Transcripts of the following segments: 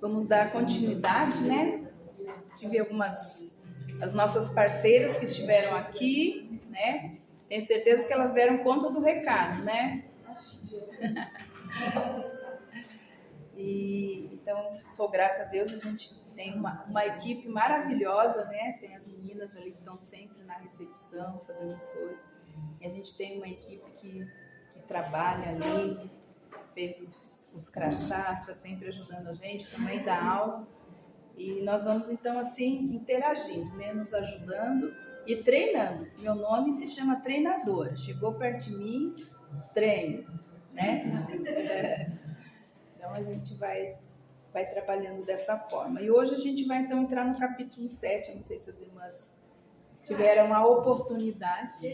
Vamos dar continuidade, né? Tive as nossas parceiras que estiveram aqui, né? Tenho certeza que elas deram conta do recado, né? E então, sou grata a Deus, a gente tem uma equipe maravilhosa, né? Tem as meninas ali que estão sempre na recepção, fazendo as coisas. E a gente tem uma equipe que trabalha ali, fez os crachás, está sempre ajudando a gente, também dá aula. E nós vamos, então, assim, interagindo, né? Nos ajudando e treinando. Meu nome se chama treinadora. Chegou perto de mim, treino, né? Então, a gente vai trabalhando dessa forma. E hoje a gente vai, então, entrar no capítulo 7. Eu não sei se as irmãs tiveram a oportunidade.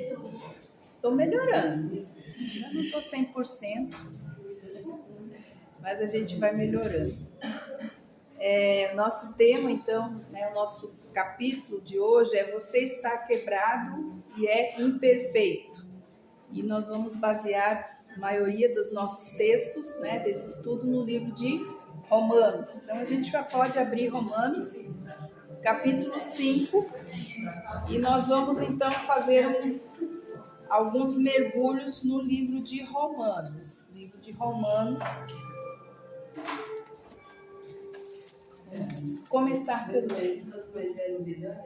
Estou melhorando. Ainda não estou 100%, mas a gente vai melhorando. Nosso tema, então, né, o nosso capítulo de hoje é Você está quebrado e é imperfeito. E nós vamos basear a maioria dos nossos textos, né, desse estudo no livro de Romanos. Então, a gente já pode abrir Romanos, capítulo 5, e nós vamos, então, fazer alguns mergulhos no livro de Romanos. Livro de Romanos. Vamos começar pelo... Quanto mais velho, melhor,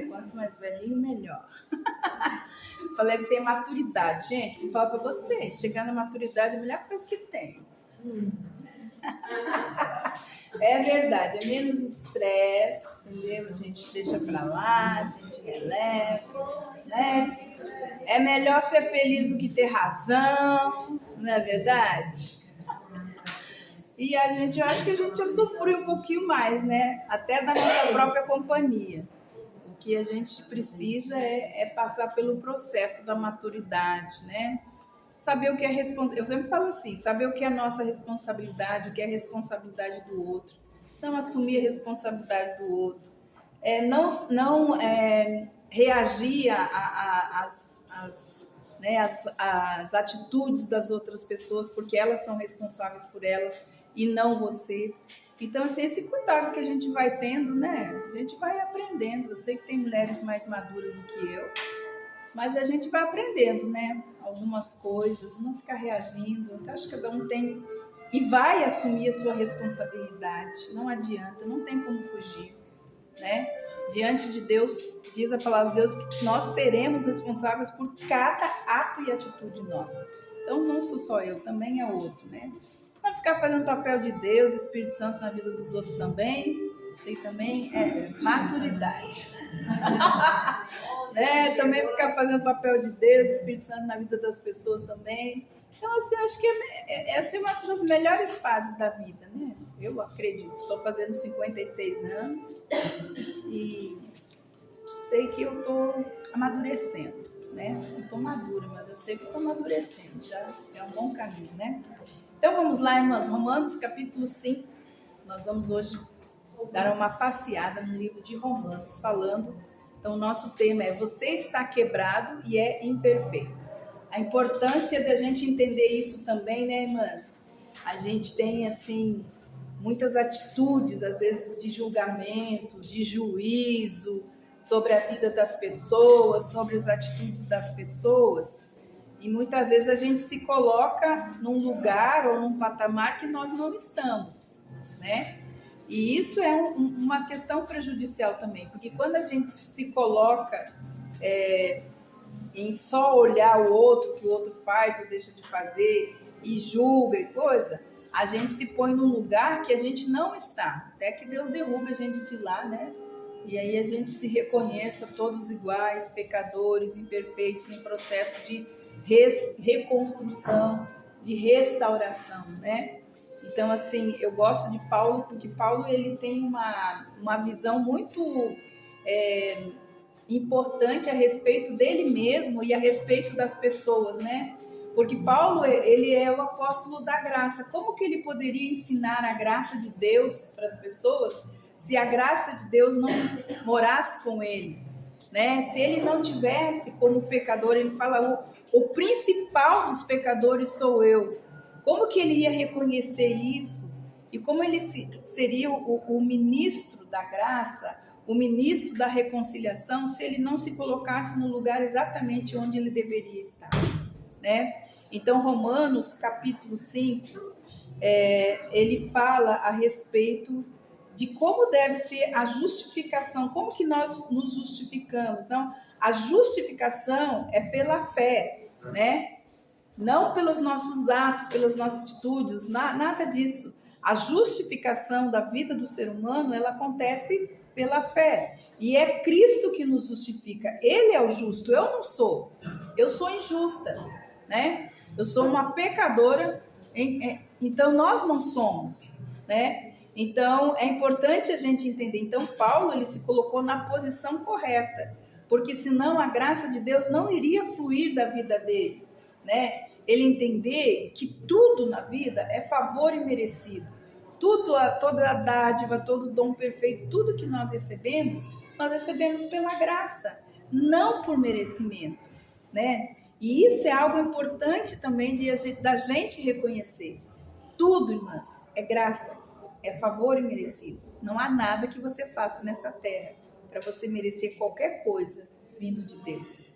quanto mais velhinho, melhor. Falei assim, é maturidade. Gente, vou falar pra vocês, chegar na maturidade é a melhor coisa que tem. É verdade, é menos estresse, entendeu? A gente deixa pra lá, a gente releva, né? É melhor ser feliz do que ter razão, não é verdade? E eu acho que a gente já sofreu um pouquinho mais, né? Até da nossa própria companhia. O que a gente precisa é passar pelo processo da maturidade, né? Saber o que é responsabilidade. Eu sempre falo assim, saber o que é a nossa responsabilidade, o que é a responsabilidade do outro. Não assumir a responsabilidade do outro. Não reagir às atitudes das outras pessoas, porque elas são responsáveis por elas e não você. Então, assim, esse cuidado que a gente vai tendo, né? A gente vai aprendendo. Eu sei que tem mulheres mais maduras do que eu, mas a gente vai aprendendo, né? Algumas coisas, não ficar reagindo. Eu acho que cada um tem e vai assumir a sua responsabilidade. Não adianta, não tem como fugir, né? Diante de Deus, diz a palavra de Deus que nós seremos responsáveis por cada ato e atitude nossa. Então, não sou só eu, também é outro, né? Não ficar fazendo papel de Deus, Espírito Santo na vida dos outros também. Isso aí também é maturidade. Também ficar fazendo papel de Deus, Espírito Santo na vida das pessoas também. Então, assim, acho que essa é uma das melhores fases da vida, né? Eu acredito. Estou fazendo 56 anos e sei que eu estou amadurecendo, né? Não estou madura, mas eu sei que estou amadurecendo. Já é um bom caminho, né? Então, vamos lá, irmãs. Romanos, capítulo 5. Nós vamos hoje dar uma passeada no livro de Romanos, falando. Então, o nosso tema é Você está quebrado e é imperfeito. A importância da gente entender isso também, né, irmãs? A gente tem, assim, muitas atitudes, às vezes, de julgamento, de juízo sobre a vida das pessoas, sobre as atitudes das pessoas. E muitas vezes a gente se coloca num lugar ou num patamar que nós não estamos, né? E isso é uma questão prejudicial também, porque quando a gente se coloca em só olhar o outro, que o outro faz ou deixa de fazer, e julga e coisa, a gente se põe num lugar que a gente não está, até que Deus derruba a gente de lá, né? E aí a gente se reconheça todos iguais, pecadores, imperfeitos, em processo de reconstrução, de restauração, né? Então, assim, eu gosto de Paulo, porque Paulo ele tem uma visão muito importante a respeito dele mesmo e a respeito das pessoas, né? Porque Paulo, ele é o apóstolo da graça. Como que ele poderia ensinar a graça de Deus para as pessoas se a graça de Deus não morasse com ele, né? Se ele não tivesse como pecador, ele fala, o principal dos pecadores sou eu. Como que ele ia reconhecer isso E como ele seria o ministro da graça, o ministro da reconciliação, se ele não se colocasse no lugar exatamente onde ele deveria estar, né? Então, Romanos, capítulo 5, ele fala a respeito de como deve ser a justificação, como que nós nos justificamos. Não, a justificação é pela fé, né? Não pelos nossos atos, pelas nossas atitudes, nada disso. A justificação da vida do ser humano, ela acontece pela fé. E é Cristo que nos justifica. Ele é o justo, eu não sou. Eu sou injusta, né? Eu sou uma pecadora, então nós não somos, né? Então é importante a gente entender. Então Paulo, ele se colocou na posição correta, porque senão a graça de Deus não iria fluir da vida dele, né? Ele entender que tudo na vida é favor imerecido. Toda a dádiva, todo dom perfeito, tudo que nós recebemos pela graça, não por merecimento, né? E isso é algo importante também da gente reconhecer. Tudo, irmãs, é graça, é favor imerecido. Não há nada que você faça nessa terra para você merecer qualquer coisa vindo de Deus.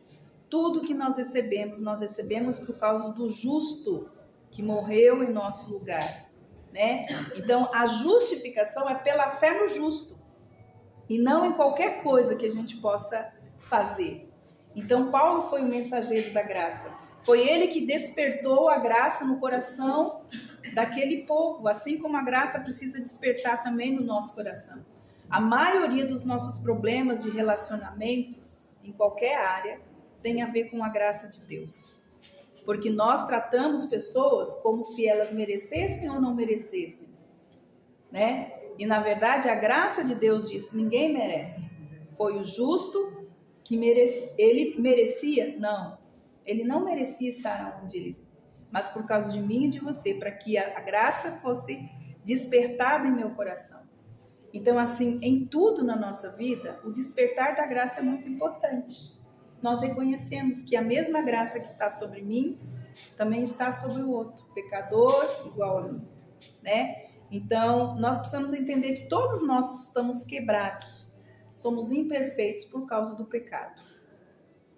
Tudo que nós recebemos por causa do justo que morreu em nosso lugar, né? Então, a justificação é pela fé no justo e não em qualquer coisa que a gente possa fazer. Então, Paulo foi o mensageiro da graça. Foi ele que despertou a graça no coração daquele povo, assim como a graça precisa despertar também no nosso coração. A maioria dos nossos problemas de relacionamentos, em qualquer área, tem a ver com a graça de Deus. Porque nós tratamos pessoas como se elas merecessem ou não merecessem, né? E na verdade a graça de Deus diz: ninguém merece. Foi o justo que ele merecia? Não. Ele não merecia estar onde ele está. Mas por causa de mim e de você, para que a graça fosse despertada em meu coração. Então, assim, em tudo na nossa vida, o despertar da graça é muito importante. Nós reconhecemos que a mesma graça que está sobre mim também está sobre o outro, pecador igual a mim, né? Então, nós precisamos entender que todos nós estamos quebrados, somos imperfeitos por causa do pecado,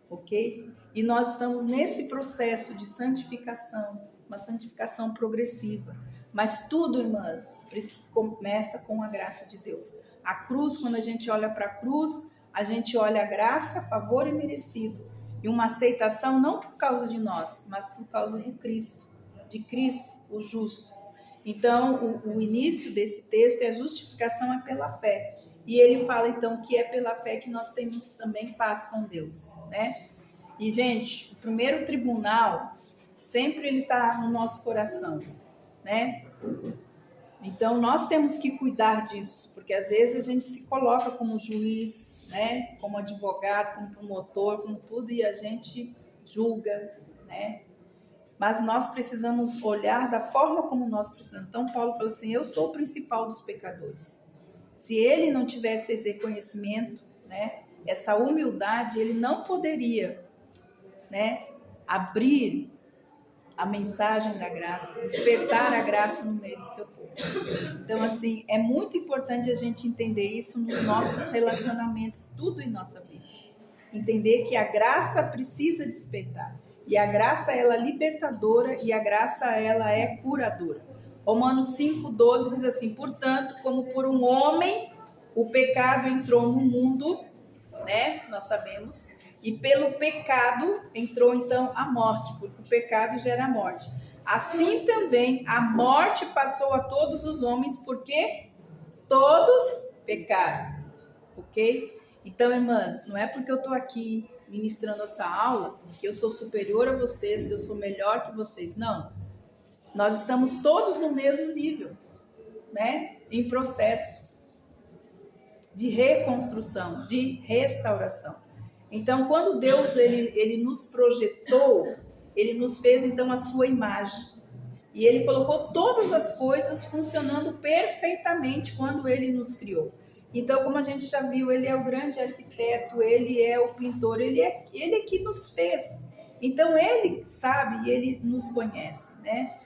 ok? E nós estamos nesse processo de santificação, uma santificação progressiva. Mas tudo, irmãs, começa com a graça de Deus. A cruz, quando a gente olha para a cruz, a gente olha a graça, favor imerecido, e uma aceitação não por causa de nós, mas por causa de Cristo, o justo. Então, o início desse texto é a justificação é pela fé. E ele fala, então, que é pela fé que nós temos também paz com Deus, né? E, gente, o primeiro tribunal, sempre ele está no nosso coração, né? Então, nós temos que cuidar disso, porque às vezes a gente se coloca como juiz, né? Como advogado, como promotor, como tudo, e a gente julga, né? Mas nós precisamos olhar da forma como nós precisamos. Então, Paulo fala assim, eu sou o principal dos pecadores. Se ele não tivesse esse reconhecimento, né? Essa humildade, ele não poderia, né? Abrir a mensagem da graça, despertar a graça no meio do seu povo. Então, assim, é muito importante a gente entender isso nos nossos relacionamentos, tudo em nossa vida. Entender que a graça precisa despertar. E a graça, ela é libertadora e a graça, ela é curadora. Romanos 5,12 diz assim, portanto, como por um homem o pecado entrou no mundo, né? Nós sabemos. E pelo pecado entrou então a morte, porque o pecado gera morte. Assim também a morte passou a todos os homens, porque todos pecaram, ok? Então, irmãs, não é porque eu estou aqui ministrando essa aula que eu sou superior a vocês, que eu sou melhor que vocês, não. Nós estamos todos no mesmo nível, né? Em processo de reconstrução, de restauração. Então, quando Deus ele nos projetou, ele nos fez então a sua imagem. E ele colocou todas as coisas funcionando perfeitamente quando ele nos criou. Então, como a gente já viu, ele é o grande arquiteto, ele é o pintor, ele é que nos fez. Então, ele sabe e ele nos conhece, né?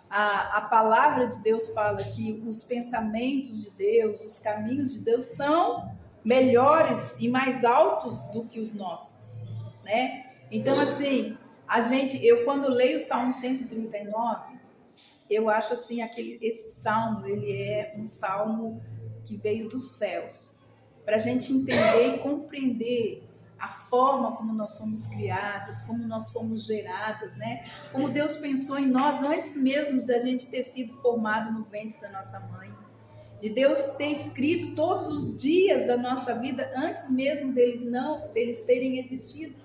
A palavra de Deus fala que os pensamentos de Deus, os caminhos de Deus são melhores e mais altos do que os nossos, né? Então, assim, eu quando leio o Salmo 139, eu acho assim, esse salmo, ele é um salmo que veio dos céus, para a gente entender e compreender a forma como nós fomos criadas, como nós fomos geradas, né? Como Deus pensou em nós antes mesmo da gente ter sido formado no ventre da nossa mãe. De Deus ter escrito todos os dias da nossa vida antes mesmo deles terem existido.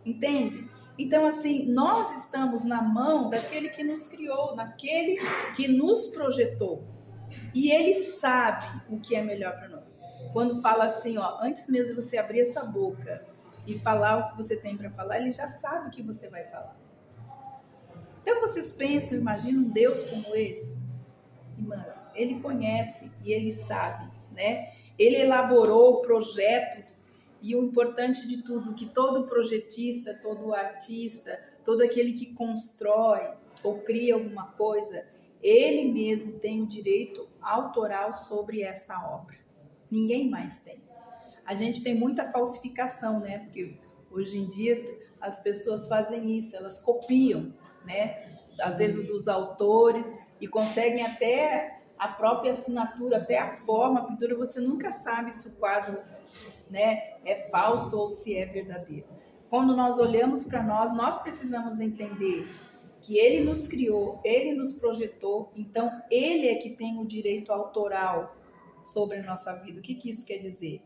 Entende? Então, assim, nós estamos na mão daquele que nos criou, daquele que nos projetou. E ele sabe o que é melhor para nós. Quando fala assim, ó, antes mesmo de você abrir essa boca e falar o que você tem para falar, ele já sabe o que você vai falar. Então vocês pensam, imaginam um Deus como esse? Irmãs, ele conhece e ele sabe, né? Ele elaborou projetos e o importante de tudo, que todo projetista, todo artista, todo aquele que constrói ou cria alguma coisa, ele mesmo tem o direito autoral sobre essa obra. Ninguém mais tem. A gente tem muita falsificação, né? Porque hoje em dia as pessoas fazem isso, elas copiam, né? Às vezes dos autores e conseguem até a própria assinatura, até a forma, a pintura, você nunca sabe se o quadro, né, é falso ou se é verdadeiro. Quando nós olhamos para nós precisamos entender que ele nos criou, ele nos projetou, então ele é que tem o direito autoral sobre a nossa vida. O que isso quer dizer?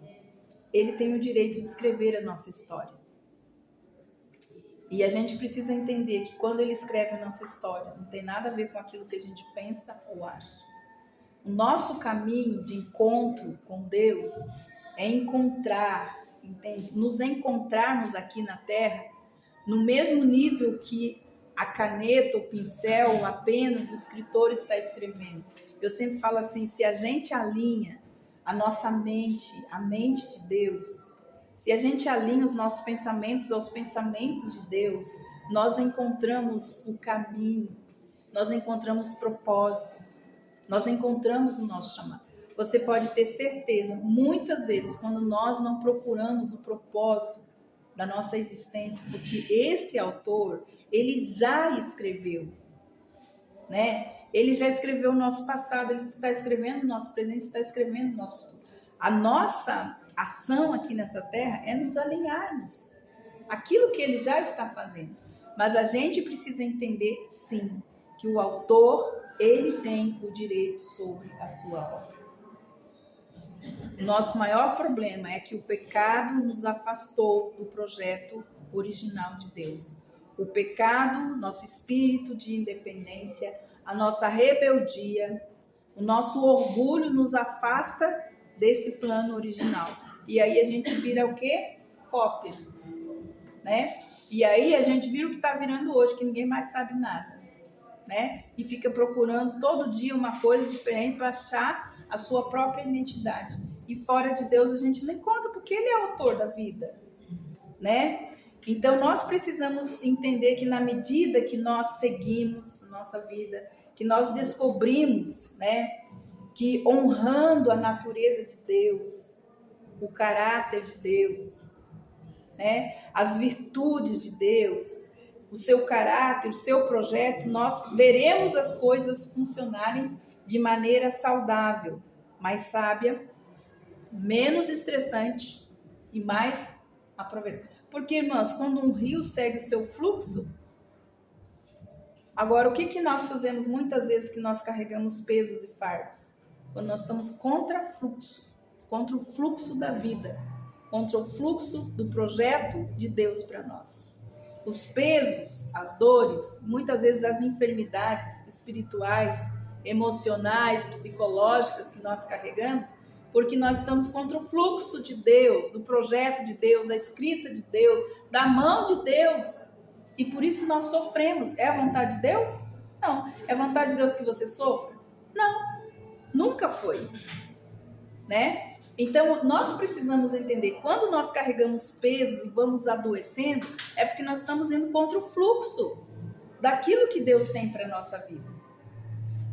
Ele tem o direito de escrever a nossa história. E a gente precisa entender que quando ele escreve a nossa história, não tem nada a ver com aquilo que a gente pensa ou acha. O nosso caminho de encontro com Deus é encontrar, entende? Nos encontrarmos aqui na Terra no mesmo nível que a caneta, o pincel, a pena, o escritor está escrevendo. Eu sempre falo assim, se a gente alinha a nossa mente, a mente de Deus, se a gente alinha os nossos pensamentos aos pensamentos de Deus, nós encontramos o caminho, nós encontramos propósito, nós encontramos o nosso chamado. Você pode ter certeza, muitas vezes, quando nós não procuramos o propósito da nossa existência, porque esse autor, ele já escreveu, né? Ele já escreveu o nosso passado, ele está escrevendo o nosso presente, está escrevendo o nosso futuro. A nossa ação aqui nessa terra é nos alinharmos àquilo que ele já está fazendo. Mas a gente precisa entender, sim, que o autor, ele tem o direito sobre a sua obra. O nosso maior problema é que o pecado nos afastou do projeto original de Deus. O pecado, nosso espírito de independência, a nossa rebeldia, o nosso orgulho nos afasta desse plano original. E aí a gente vira o quê? Cópia, né? E aí a gente vira o que está virando hoje, que ninguém mais sabe nada, né? E fica procurando todo dia uma coisa diferente para achar a sua própria identidade. E fora de Deus a gente não encontra, porque ele é o autor da vida, né? Então nós precisamos entender que na medida que nós seguimos nossa vida, que nós descobrimos, né, que honrando a natureza de Deus, o caráter de Deus, né, as virtudes de Deus, o seu caráter, o seu projeto, nós veremos as coisas funcionarem de maneira saudável, mais sábia, menos estressante e mais aproveitável. Porque, irmãs, quando um rio segue o seu fluxo, agora o que nós fazemos muitas vezes que nós carregamos pesos e fardos? Quando nós estamos contra o fluxo da vida, contra o fluxo do projeto de Deus para nós. Os pesos, as dores, muitas vezes as enfermidades espirituais, emocionais, psicológicas que nós carregamos, porque nós estamos contra o fluxo de Deus, do projeto de Deus, da escrita de Deus, da mão de Deus. E por isso nós sofremos. É a vontade de Deus? Não. É a vontade de Deus que você sofra? Não. Nunca foi. Né? Então, nós precisamos entender, quando nós carregamos pesos e vamos adoecendo, é porque nós estamos indo contra o fluxo daquilo que Deus tem para a nossa vida.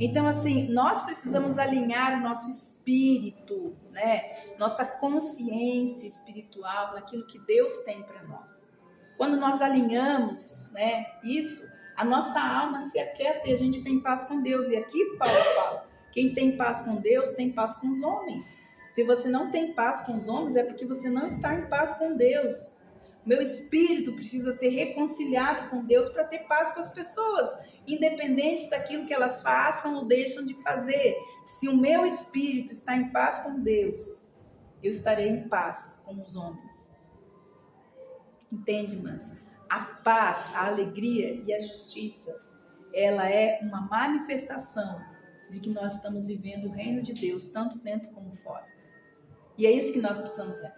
Então, assim, nós precisamos alinhar o nosso espírito, né? Nossa consciência espiritual naquilo que Deus tem para nós. Quando nós alinhamos, né, isso, a nossa alma se aquieta e a gente tem paz com Deus. E aqui Paulo fala, quem tem paz com Deus tem paz com os homens. Se você não tem paz com os homens, é porque você não está em paz com Deus. Meu espírito precisa ser reconciliado com Deus para ter paz com as pessoas, independente daquilo que elas façam ou deixam de fazer. Se o meu espírito está em paz com Deus, eu estarei em paz com os homens. Entende, irmãs? A paz, a alegria e a justiça, ela é uma manifestação de que nós estamos vivendo o reino de Deus, tanto dentro como fora. E é isso que nós precisamos ver.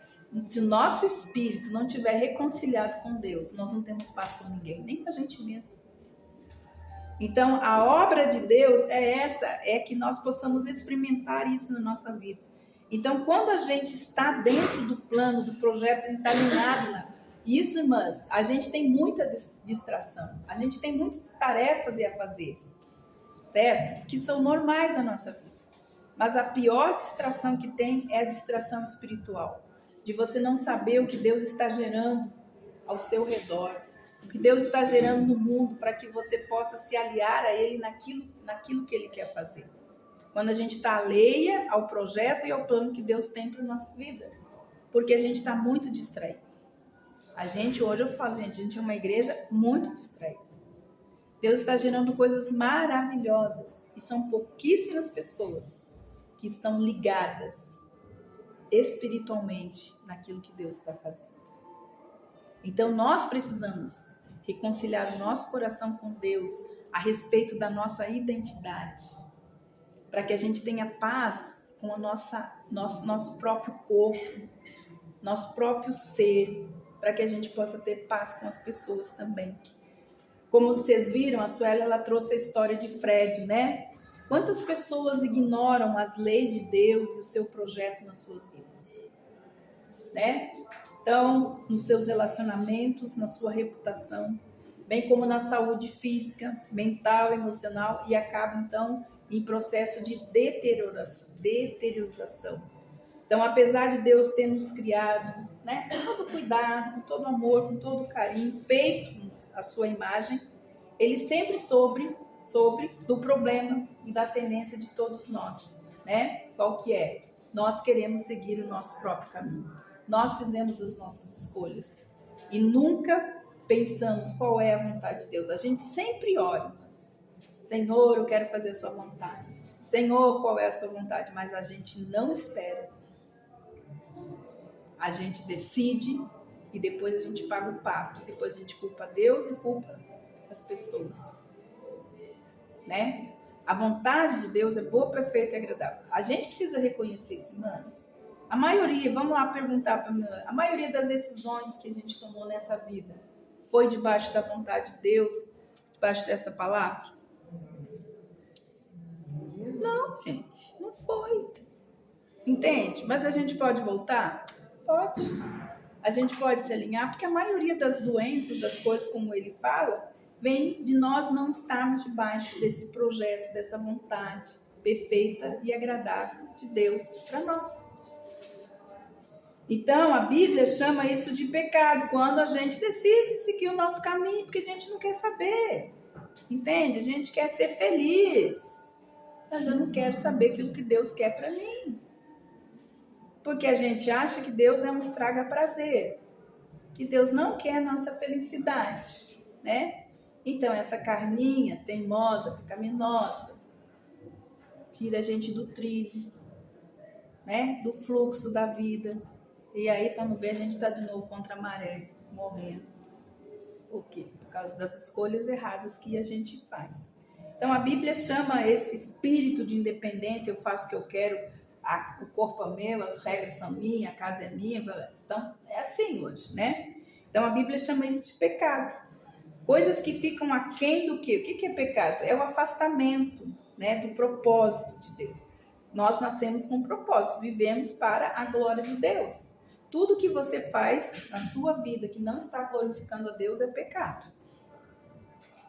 Se o nosso espírito não estiver reconciliado com Deus, nós não temos paz com ninguém, nem com a gente mesmo. Então, a obra de Deus é essa, é que nós possamos experimentar isso na nossa vida. Então, quando a gente está dentro do plano, do projeto, a gente está alinhado lá. Isso, irmãs, a gente tem muita distração, a gente tem muitas tarefas e afazeres, certo? Que são normais na nossa vida. Mas a pior distração que tem é a distração espiritual. De você não saber o que Deus está gerando ao seu redor, o que Deus está gerando no mundo para que você possa se aliar a Ele naquilo que Ele quer fazer. Quando a gente está alheia ao projeto e ao plano que Deus tem para a nossa vida, porque a gente está muito distraído. Hoje eu falo, gente, a gente é uma igreja muito distraída. Deus está gerando coisas maravilhosas e são pouquíssimas pessoas que estão ligadas espiritualmente naquilo que Deus está fazendo. Então nós precisamos reconciliar o nosso coração com Deus a respeito da nossa identidade, para que a gente tenha paz com o nosso próprio corpo, nosso próprio ser, para que a gente possa ter paz com as pessoas também. Como vocês viram, a Sueli, ela trouxe a história de Fred, né? Quantas pessoas ignoram as leis de Deus e o seu projeto nas suas vidas, né? Então, nos seus relacionamentos, na sua reputação, bem como na saúde física, mental, emocional, e acabam, então, em processo de deterioração. Então, apesar de Deus ter nos criado, né, com todo cuidado, com todo amor, com todo carinho, feito a sua imagem, Ele sempre soube do problema e da tendência de todos nós, né? Qual que é? Nós queremos seguir o nosso próprio caminho. Nós fizemos as nossas escolhas e nunca pensamos qual é a vontade de Deus. A gente sempre ora, mas, Senhor, eu quero fazer a sua vontade. Senhor, qual é a sua vontade? Mas a gente não espera. A gente decide e depois a gente paga o pato. Depois a gente culpa Deus e culpa as pessoas, né? A vontade de Deus é boa, perfeita e agradável. A gente precisa reconhecer isso, irmãs. A maioria, vamos lá perguntar para mim, a maioria das decisões que a gente tomou nessa vida foi debaixo da vontade de Deus, debaixo dessa palavra? Não, gente, não foi. Entende? Mas a gente pode voltar? Pode. A gente pode se alinhar, porque a maioria das doenças, das coisas como ele fala, vem de nós não estarmos debaixo desse projeto, dessa vontade perfeita e agradável de Deus para nós. Então, a Bíblia chama isso de pecado, quando a gente decide seguir o nosso caminho, porque a gente não quer saber, entende? A gente quer ser feliz, mas eu não quero saber aquilo que Deus quer para mim. Porque a gente acha que Deus é um estraga-prazer, que Deus não quer a nossa felicidade, né? Então, essa carninha teimosa, pecaminosa, tira a gente do trilho, né? Do fluxo da vida. E aí, quando vê, a gente está de novo contra a maré, morrendo. Por quê? Por causa das escolhas erradas que a gente faz. Então, a Bíblia chama esse espírito de independência, eu faço o que eu quero, o corpo é meu, as regras são minhas, a casa é minha. Então, é assim hoje, né? Então, a Bíblia chama isso de pecado. Coisas que ficam aquém do quê? O que é pecado? É o afastamento, né, do propósito de Deus. Nós nascemos com um propósito, vivemos para a glória de Deus. Tudo que você faz na sua vida que não está glorificando a Deus é pecado.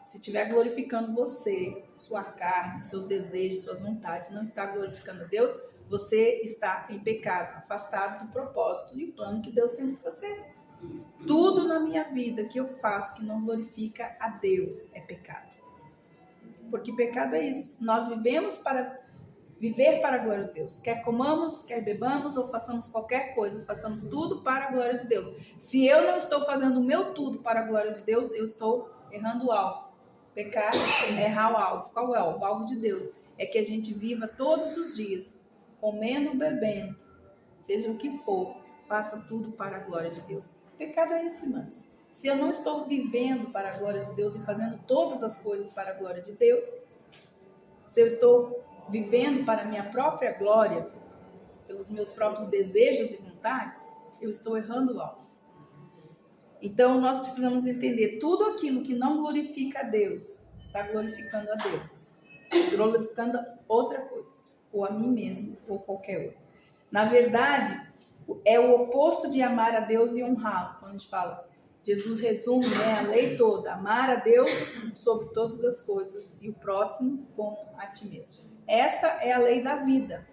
se estiver glorificando você, sua carne, seus desejos, suas vontades, não está glorificando a Deus, você está em pecado, afastado do propósito e o plano que Deus tem para você. Tudo na minha vida que eu faço que não glorifica a Deus é pecado. Porque pecado é isso. Nós vivemos para viver para a glória de Deus. Quer comamos, quer bebamos ou façamos qualquer coisa, façamos tudo para a glória de Deus. Se eu não estou fazendo o meu tudo para a glória de Deus, eu estou errando o alvo. Pecar é errar o alvo. Qual é o alvo? O alvo de Deus é que a gente viva todos os dias, comendo, bebendo, seja o que for, faça tudo para a glória de Deus. Pecado é esse, irmãs. Se eu não estou vivendo para a glória de Deus e fazendo todas as coisas para a glória de Deus, se eu estou vivendo para a minha própria glória, pelos meus próprios desejos e vontades, eu estou errando o alvo. Então, nós precisamos entender, tudo aquilo que não glorifica a Deus, está glorificando a Deus, glorificando outra coisa, ou a mim mesmo, ou qualquer outra. Na verdade, é o oposto de amar a Deus e honrá-lo. Quando a gente fala, Jesus resume, a lei toda, amar a Deus sobre todas as coisas e o próximo como a ti mesmo. Essa é a lei da vida.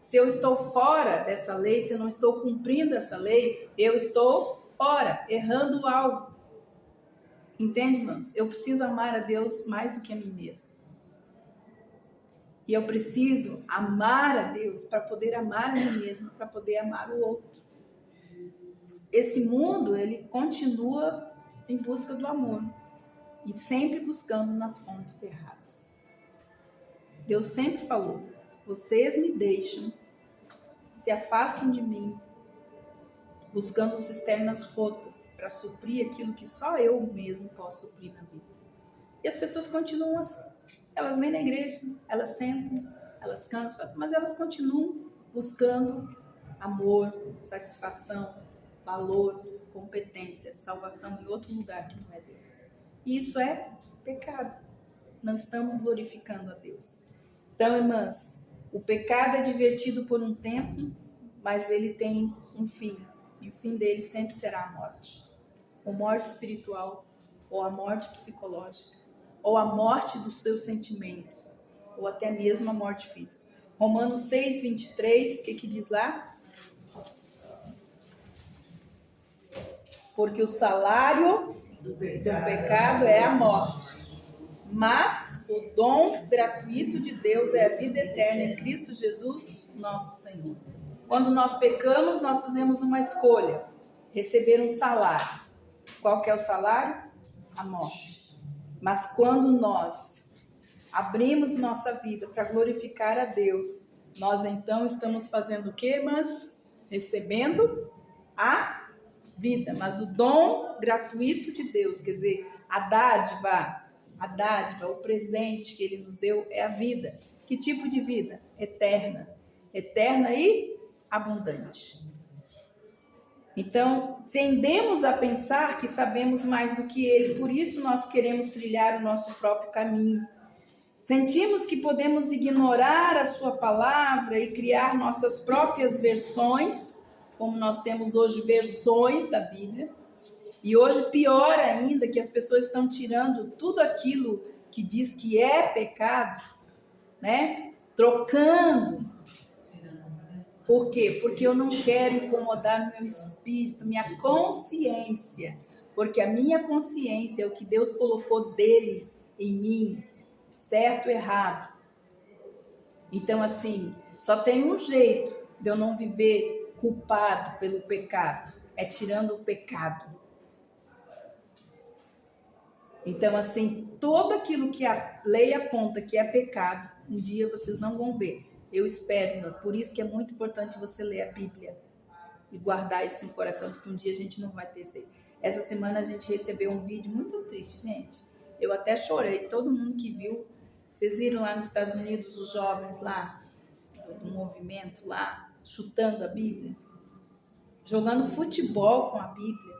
Se eu estou fora dessa lei, se eu não estou cumprindo essa lei, eu estou fora, errando o alvo. Entende, irmãos? Eu preciso amar a Deus mais do que a mim mesmo. E eu preciso amar a Deus para poder amar a mim mesmo, para poder amar o outro. Esse mundo, ele continua em busca do amor e sempre buscando nas fontes erradas. Deus sempre falou, vocês me deixam, se afastam de mim, buscando cisternas rotas para suprir aquilo que só eu mesmo posso suprir na vida. E as pessoas continuam assim. Elas vêm na igreja, elas sentam, elas cantam, mas elas continuam buscando amor, satisfação, valor, competência, salvação em outro lugar que não é Deus. E isso é pecado. Não estamos glorificando a Deus. Então, irmãs, o pecado é divertido por um tempo, mas ele tem um fim. E o fim dele sempre será a morte. Ou morte espiritual, ou a morte psicológica, ou a morte dos seus sentimentos, ou até mesmo a morte física. Romanos 6, 23, o que diz lá? Porque o salário do pecado é a morte. Mas o dom gratuito de Deus é a vida eterna em Cristo Jesus, nosso Senhor. Quando nós pecamos, nós fazemos uma escolha, receber um salário. Qual que é o salário? A morte. Mas quando nós abrimos nossa vida para glorificar a Deus, nós então estamos fazendo o quê, mas recebendo a vida. Mas o dom gratuito de Deus, quer dizer, a dádiva, o presente que Ele nos deu é a vida. Que tipo de vida? Eterna. Eterna e abundante. Então, tendemos a pensar que sabemos mais do que Ele, por isso nós queremos trilhar o nosso próprio caminho. Sentimos que podemos ignorar a sua palavra e criar nossas próprias versões, como nós temos hoje versões da Bíblia. E hoje, pior ainda, que as pessoas estão tirando tudo aquilo que diz que é pecado, né? Trocando. Por quê? Porque eu não quero incomodar meu espírito, minha consciência. Porque a minha consciência é o que Deus colocou dele em mim, certo ou errado. Então, assim, só tem um jeito de eu não viver culpado pelo pecado, é tirando o pecado. Então, assim, tudo aquilo que a lei aponta que é pecado, um dia vocês não vão ver. Eu espero, por isso que é muito importante você ler a Bíblia e guardar isso no coração, porque um dia a gente não vai ter isso aí. Essa semana a gente recebeu um vídeo muito triste, gente. Eu até chorei, todo mundo que viu. Vocês viram lá nos Estados Unidos os jovens lá, do movimento lá, chutando a Bíblia? Jogando futebol com a Bíblia.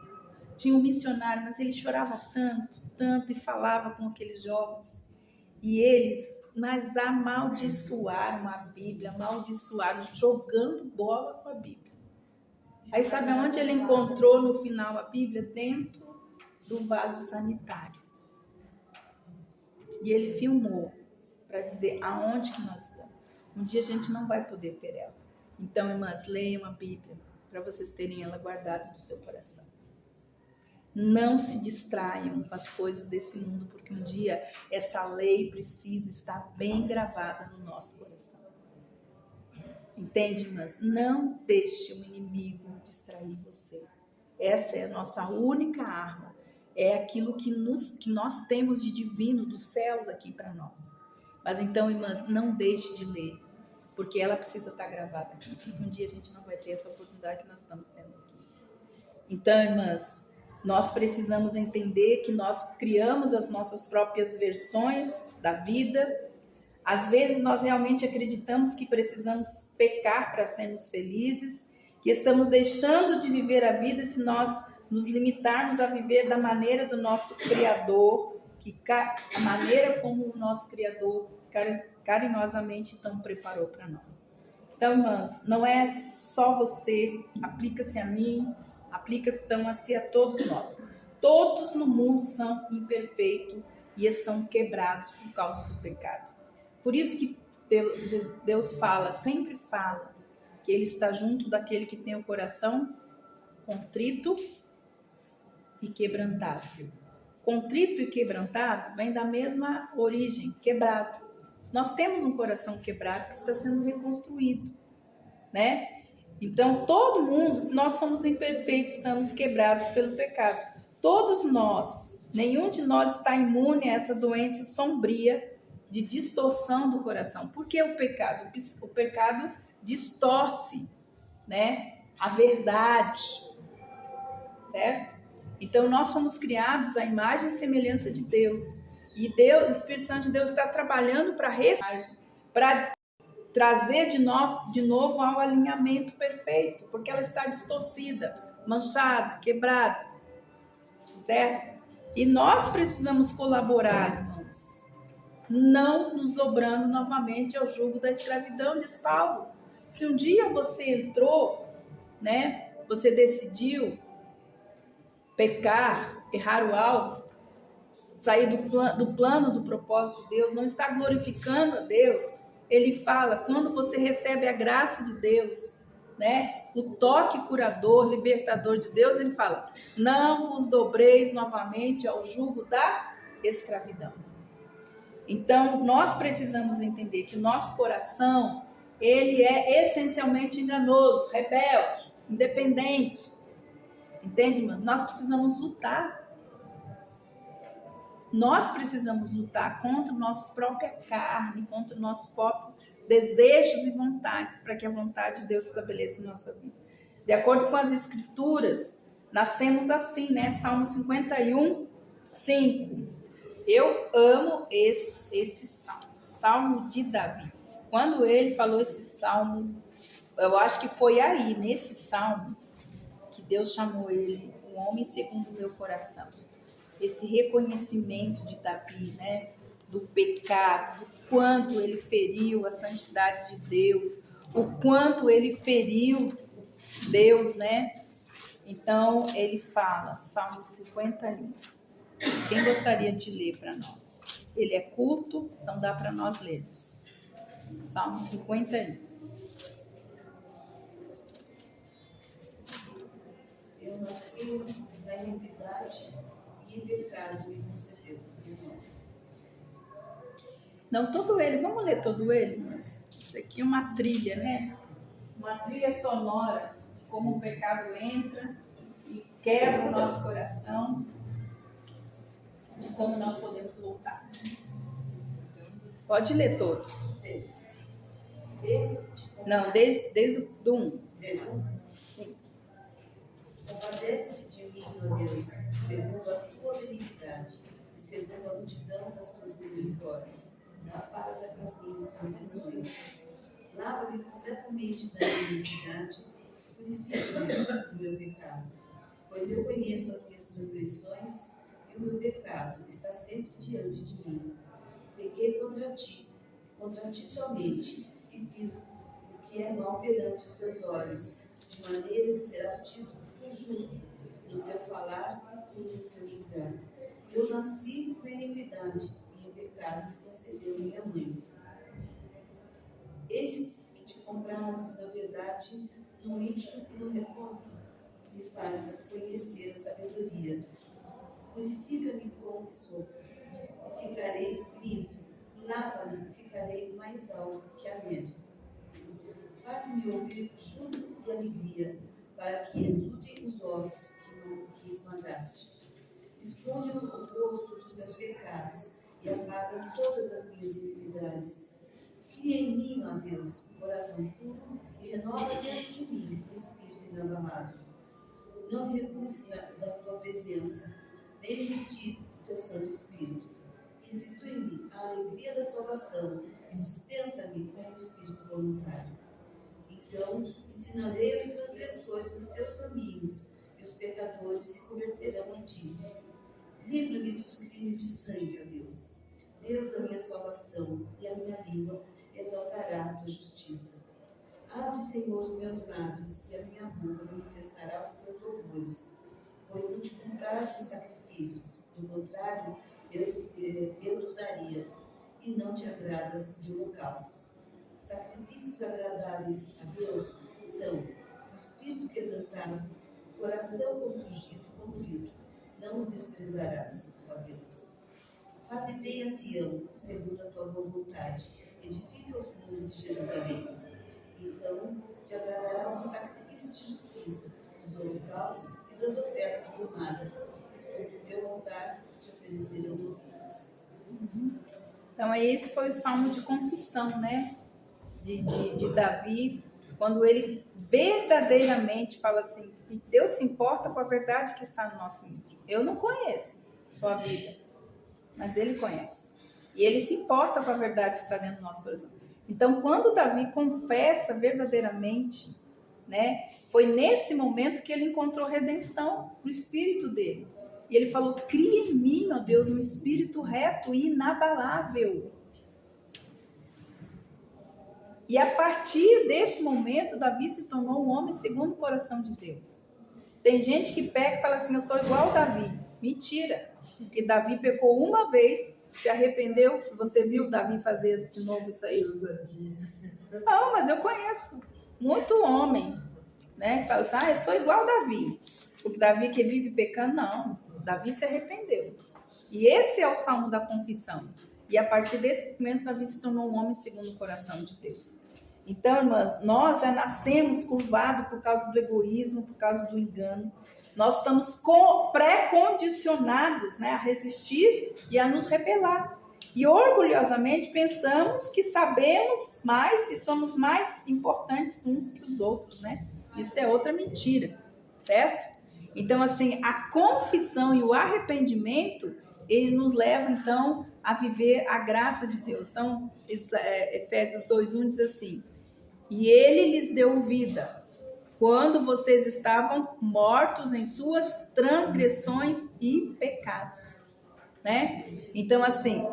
Tinha um missionário, mas ele chorava tanto e falava com aqueles jovens. E eles, mas amaldiçoaram a Bíblia, amaldiçoaram, jogando bola com a Bíblia. Aí sabe aonde ele encontrou no final a Bíblia? Dentro do vaso sanitário. E ele filmou para dizer aonde que nós estamos. Um dia a gente não vai poder ter ela. Então, irmãs, leiam a Bíblia para vocês terem ela guardada no seu coração. Não se distraiam com as coisas desse mundo, porque um dia essa lei precisa estar bem gravada no nosso coração. Entende, irmãs? Não deixe o inimigo distrair você. Essa é a nossa única arma. É aquilo que nós temos de divino dos céus aqui para nós. Mas então, irmãs, não deixe de ler, porque ela precisa estar gravada aqui. Porque um dia a gente não vai ter essa oportunidade que nós estamos tendo aqui. Então, irmãs, nós precisamos entender que nós criamos as nossas próprias versões da vida. Às vezes nós realmente acreditamos que precisamos pecar para sermos felizes, que estamos deixando de viver a vida se nós nos limitarmos a viver da maneira do nosso Criador, a maneira como o nosso Criador carinhosamente então preparou para nós. Então, irmãs, não é só você, aplica-se a mim, aplica-se então a todos nós. Todos no mundo são imperfeitos e estão quebrados por causa do pecado. Por isso que Deus fala, sempre fala, que Ele está junto daquele que tem o coração contrito e quebrantado. Contrito e quebrantado vem da mesma origem, quebrado. Nós temos um coração quebrado que está sendo reconstruído, né? Então, todo mundo, nós somos imperfeitos, estamos quebrados pelo pecado. Todos nós, nenhum de nós está imune a essa doença sombria de distorção do coração. Por que o pecado? O pecado distorce, né, a verdade, certo? Então, nós fomos criados à imagem e semelhança de Deus. E Deus, o Espírito Santo de Deus está trabalhando para trazer de novo ao alinhamento perfeito, porque ela está distorcida, manchada, quebrada, certo? E nós precisamos colaborar, irmãos, não nos dobrando novamente ao jugo da escravidão, diz Paulo. Se um dia você entrou, né, você decidiu pecar, errar o alvo, sair do plano, do propósito de Deus, não está glorificando a Deus, ele fala, quando você recebe a graça de Deus, né, o toque curador, libertador de Deus, ele fala, não vos dobreis novamente ao jugo da escravidão. Então, nós precisamos entender que o nosso coração, ele é essencialmente enganoso, rebelde, independente. Entende, irmãs? Nós precisamos lutar. Nós precisamos lutar contra a nossa própria carne, contra o nosso próprio desejos e vontades, para que a vontade de Deus se estabeleça em nossa vida. De acordo com as Escrituras, nascemos assim, né? Salmo 51, 5. Eu amo esse salmo, Salmo de Davi. Quando ele falou esse salmo, eu acho que foi aí, nesse salmo, que Deus chamou ele, um homem segundo o meu coração. Esse reconhecimento de Davi, né, do pecado, do quanto ele feriu a santidade de Deus, o quanto ele feriu Deus, né? Então, ele fala, Salmo 51. Quem gostaria de ler para nós? Ele é curto, então dá para nós lermos. Salmo 51. Eu nasci na iniquidade e em pecado me concebeu, irmão. Não todo ele, vamos ler todo ele, mas isso aqui é uma trilha, né? Uma trilha sonora, como o pecado entra e quebra o nosso coração, de como nós podemos voltar. Pode ler todo. 6. Não, desde o 1. Desde o 1. Sim. Compadece-te de mim, ó Deus, segundo a tua benignidade e segundo a multidão das tuas misericórdias. Apaga as minhas transgressões. Lava-me completamente da minha iniquidade, purifica-me do meu pecado. Pois eu conheço as minhas transgressões e o meu pecado está sempre diante de mim. Pequei contra ti somente, e fiz o que é mal perante os teus olhos, de maneira que serás tido por justo no teu falar e puro no teu julgar. Eu nasci com iniquidade e em pecado pecado que concedeu minha mãe. Eis que te comprases, na verdade, no íntimo e no recôndito, me fazes conhecer a sabedoria. Purifica-me como que sou, e ficarei limpo. Lava-me, e ficarei mais alto que a neve. Faz-me ouvir júbilo e alegria, para que exultem os ossos que esmagaste. Esconde o rosto dos meus pecados e apaga todas as minhas iniquidades. Cria em mim, ó Deus, um coração puro e renova dentro de mim um espírito inabalável. Não me repulse da tua presença, nem me retire o teu Santo Espírito. Restitui-me a alegria da salvação e sustenta-me com o espírito voluntário. Então ensinarei aos transgressores os teus caminhos, e os pecadores se converterão a ti. Livra-me dos crimes de sangue, ó Deus, Deus da minha salvação, e a minha língua exaltará a tua justiça. Abre, Senhor, os meus lábios, e a minha boca manifestará os teus louvores, pois não te compraste de sacrifícios, do contrário, eu os daria, e não te agradas de holocaustos. Sacrifícios agradáveis a Deus são o espírito quebrantado, o coração contrido, não o desprezarás, ó Deus. Faze bem a Sião, segundo a tua boa vontade, edifica os muros de Jerusalém. Então te agradarás do sacrifício de justiça, dos holocaustos e das ofertas queimadas, e sobre o teu altar se oferecerão novilhos. Então, esse foi o salmo de confissão, né? De Davi, quando ele verdadeiramente fala assim, que Deus se importa com a verdade que está no nosso íntimo. Eu não conheço sua vida, mas ele conhece. E ele se importa com a verdade que está dentro do nosso coração. Então, quando Davi confessa verdadeiramente, né, foi nesse momento que ele encontrou redenção no espírito dele. E ele falou, cria em mim, ó Deus, um espírito reto e inabalável. E a partir desse momento, Davi se tornou um homem segundo o coração de Deus. Tem gente que pega e fala assim, eu sou igual a Davi. Mentira. Porque Davi pecou uma vez, se arrependeu. Você viu Davi fazer de novo isso aí? Não, mas eu conheço muito homem, né? Fala assim, eu sou igual a Davi. Porque Davi que vive pecando, não. Davi se arrependeu. E esse é o salmo da confissão. E a partir desse momento, Davi se tornou um homem segundo o coração de Deus. Então, irmãs, nós já nascemos curvados por causa do egoísmo, por causa do engano. Nós estamos pré-condicionados, né, a resistir e a nos rebelar. E orgulhosamente pensamos que sabemos mais e somos mais importantes uns que os outros, né? Isso é outra mentira, certo? Então, assim, a confissão e o arrependimento, ele nos leva, então, a viver a graça de Deus. Então, Efésios 2:1 diz assim, e ele lhes deu vida, quando vocês estavam mortos em suas transgressões e pecados, né? Então, assim,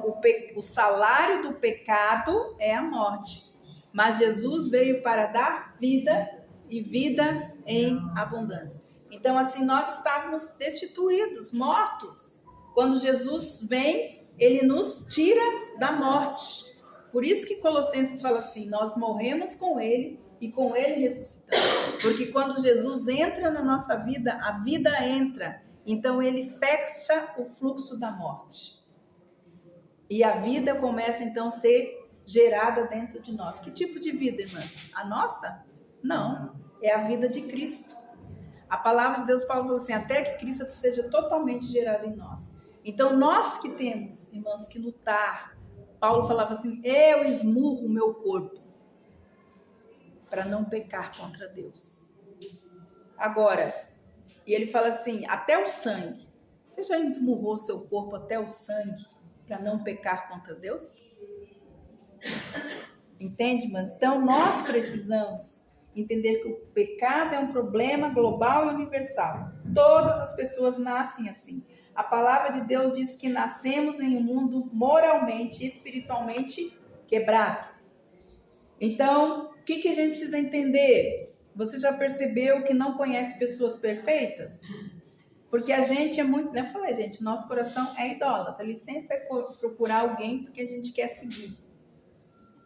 o salário do pecado é a morte, mas Jesus veio para dar vida e vida em abundância. Então, assim, nós estávamos destituídos, mortos. Quando Jesus vem, ele nos tira da morte. Por isso que Colossenses fala assim, nós morremos com ele e com ele ressuscitamos. Porque quando Jesus entra na nossa vida, a vida entra. Então ele fecha o fluxo da morte. E a vida começa então a ser gerada dentro de nós. Que tipo de vida, irmãs? A nossa? Não, é a vida de Cristo. A palavra de Deus, Paulo falou assim, até que Cristo seja totalmente gerado em nós. Então nós que temos, irmãos, que lutar. Paulo falava assim, eu esmurro o meu corpo para não pecar contra Deus. Agora, e ele fala assim, até o sangue. Você já esmurrou seu corpo até o sangue para não pecar contra Deus? Entende, mas então nós precisamos entender que o pecado é um problema global e universal. Todas as pessoas nascem assim. A palavra de Deus diz que nascemos em um mundo moralmente e espiritualmente quebrado. Então, o que a gente precisa entender? Você já percebeu que não conhece pessoas perfeitas? Porque a gente é muito, eu falei, gente, nosso coração é idólatra, ele sempre vai procurar alguém porque a gente quer seguir,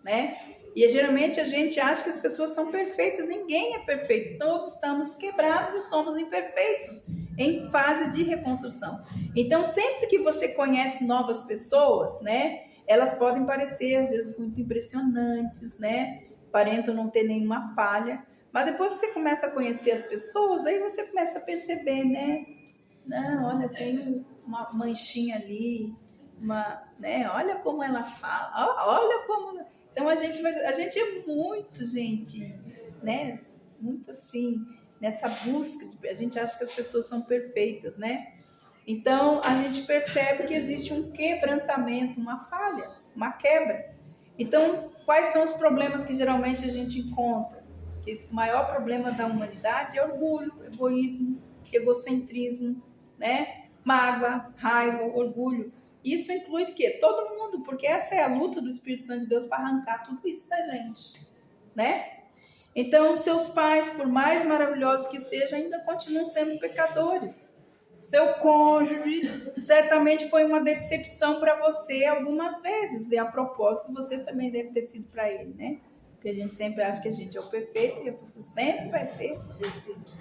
né? E geralmente a gente acha que as pessoas são perfeitas, ninguém é perfeito, todos estamos quebrados e somos imperfeitos, em fase de reconstrução. Então, sempre que você conhece novas pessoas, né, elas podem parecer às vezes muito impressionantes, né, aparentam não ter nenhuma falha, mas depois que você começa a conhecer as pessoas, aí você começa a perceber, né, não, olha, tem uma manchinha ali, né, olha como ela fala, olha como... Então, a gente é muito, gente, né, muito assim, nessa busca, a gente acha que as pessoas são perfeitas, né? Então, a gente percebe que existe um quebrantamento, uma falha, uma quebra. Então, quais são os problemas que geralmente a gente encontra? Que o maior problema da humanidade é orgulho, egoísmo, egocentrismo, né? Mágoa, raiva, orgulho. Isso inclui o quê? Todo mundo, porque essa é a luta do Espírito Santo de Deus para arrancar tudo isso da gente, né? Então, seus pais, por mais maravilhosos que sejam, ainda continuam sendo pecadores. Seu cônjuge certamente foi uma decepção para você algumas vezes. E a propósito, você também deve ter sido para ele, né? Porque a gente sempre acha que a gente é o perfeito e a pessoa sempre vai ser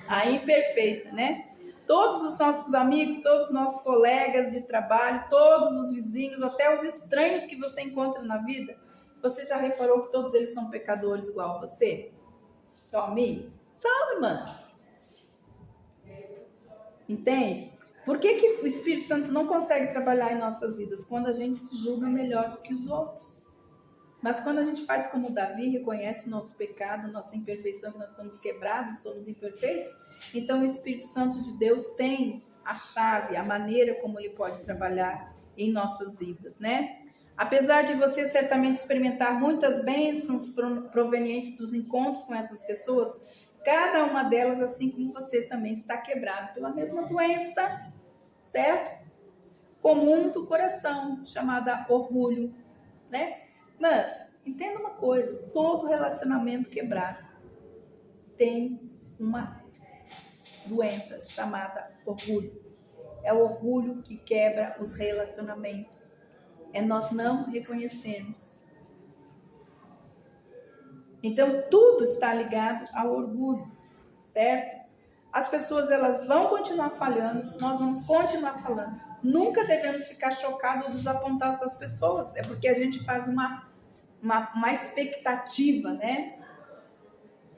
a imperfeita, né? Todos os nossos amigos, todos os nossos colegas de trabalho, todos os vizinhos, até os estranhos que você encontra na vida, você já reparou que todos eles são pecadores igual a você? Tome, são, irmãs. Entende? Por que o Espírito Santo não consegue trabalhar em nossas vidas? Quando a gente se julga melhor do que os outros. Mas quando a gente faz como Davi, reconhece o nosso pecado, nossa imperfeição, que nós estamos quebrados, somos imperfeitos, então o Espírito Santo de Deus tem a chave, a maneira como ele pode trabalhar em nossas vidas, né? Apesar de você certamente experimentar muitas bênçãos provenientes dos encontros com essas pessoas, cada uma delas, assim como você, também está quebrado pela mesma doença, certo? Comum do coração, chamada orgulho, né? Mas, entenda uma coisa, todo relacionamento quebrado tem uma doença chamada orgulho. É o orgulho que quebra os relacionamentos. É nós não reconhecermos. Então, tudo está ligado ao orgulho, certo? As pessoas, elas vão continuar falhando, nós vamos continuar falando. Nunca devemos ficar chocados ou desapontados com as pessoas. É porque a gente faz uma expectativa, né?